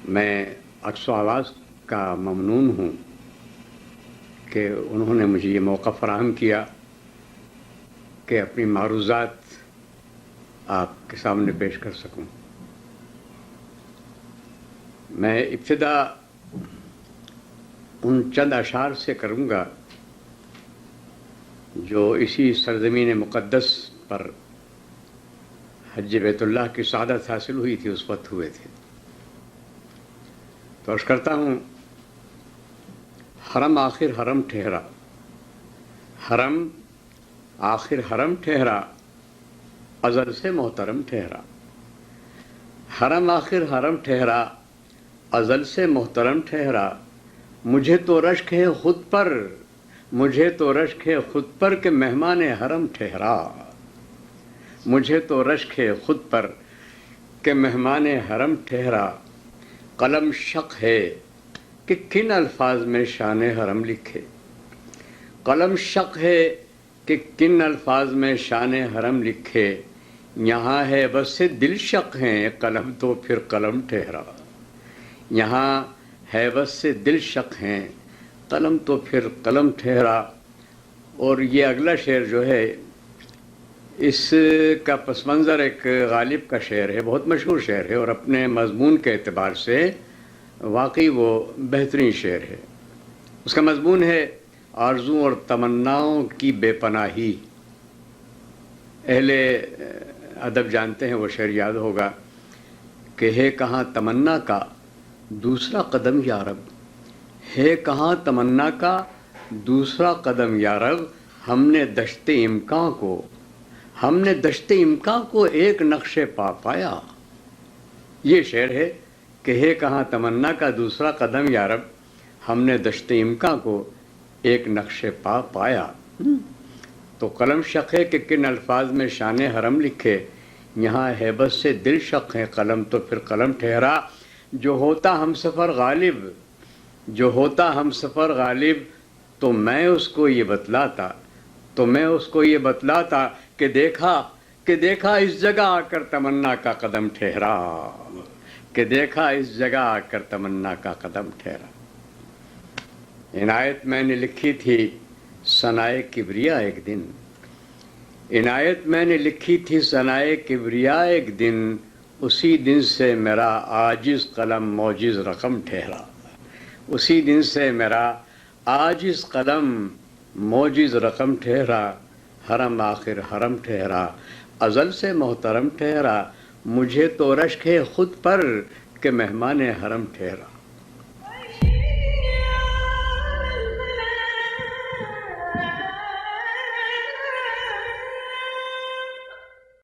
میں عکس و آواز کا ممنون ہوں کہ انہوں نے مجھے یہ موقع فراہم کیا کہ اپنی معروضات آپ کے سامنے پیش کر سکوں۔ میں ابتدا ان چند اشعار سے کروں گا جو اسی سرزمین مقدس پر حج بیت اللہ کی سعادت حاصل ہوئی تھی، اس وقت ہوئے تھے۔ تو عرض کرتا ہوں، حرم آخر حرم ٹھہرا، حرم آخر حرم ٹھہرا، ازل سے محترم ٹھہرا۔ حرم آخر حرم ٹھہرا، ازل سے محترم ٹھہرا۔ مجھے تو رشک ہے خود پر، مجھے تو رشک ہے خود پر کہ مہمان حرم ٹھہرا۔ مجھے تو رشک ہے خود پر کہ مہمان حرم ٹھہرا۔ قلم شق ہے کہ کن الفاظ میں شان حرم لکھے، قلم شق ہے کہ کن الفاظ میں شان حرم لکھے۔ یہاں ہے بس سے دل شق ہیں، قلم تو پھر قلم ٹھہرا۔ یہاں ہے بس سے دل شق ہیں، قلم تو پھر قلم ٹھہرا۔ اور یہ اگلا شعر جو ہے، اس کا پس منظر ایک غالب کا شعر ہے، بہت مشہور شعر ہے، اور اپنے مضمون کے اعتبار سے واقعی وہ بہترین شعر ہے۔ اس کا مضمون ہے آرزو اور تمناؤں کی بے پناہی۔ اہل ادب جانتے ہیں، وہ شعر یاد ہوگا کہ ہے کہاں تمنا کا دوسرا قدم یا رب، ہے کہاں تمنا کا دوسرا قدم یا رب۔ ہم نے دشت امکان کو، ہم نے دشت امکان کو ایک نقش پا پایا۔ یہ شعر ہے کہ ہے کہاں تمنا کا دوسرا قدم یا رب، ہم نے دشت امکان کو ایک نقش پا پایا۔ تو قلم شق ہے کہ کن الفاظ میں شان حرم لکھے، یہاں ہیبت سے دل شق ہے، قلم تو پھر قلم ٹھہرا۔ جو ہوتا ہم سفر غالب، جو ہوتا ہم سفر غالب، تو میں اس کو یہ بتلاتا، تو میں اس کو یہ بتلاتا کہ دیکھا اس جگہ آ کر تمنا کا قدم ٹھہرا، کہ دیکھا اس جگہ آ کر تمنا کا قدم ٹھہرا۔ عنایت میں نے لکھی تھی ثنائے کبریا ایک دن، عنایت میں نے لکھی تھی ثنائے کبریا ایک دن، اسی دن سے میرا عاجز قلم موجز رقم ٹھہرا۔ اسی دن سے میرا عاجز قلم موجز رقم ٹھہرا۔ حرم آخر حرم ٹھہرا، ازل سے محترم ٹھہرا۔ مجھے تو رشک ہے خود پر کہ مہمان حرم ٹھہرا۔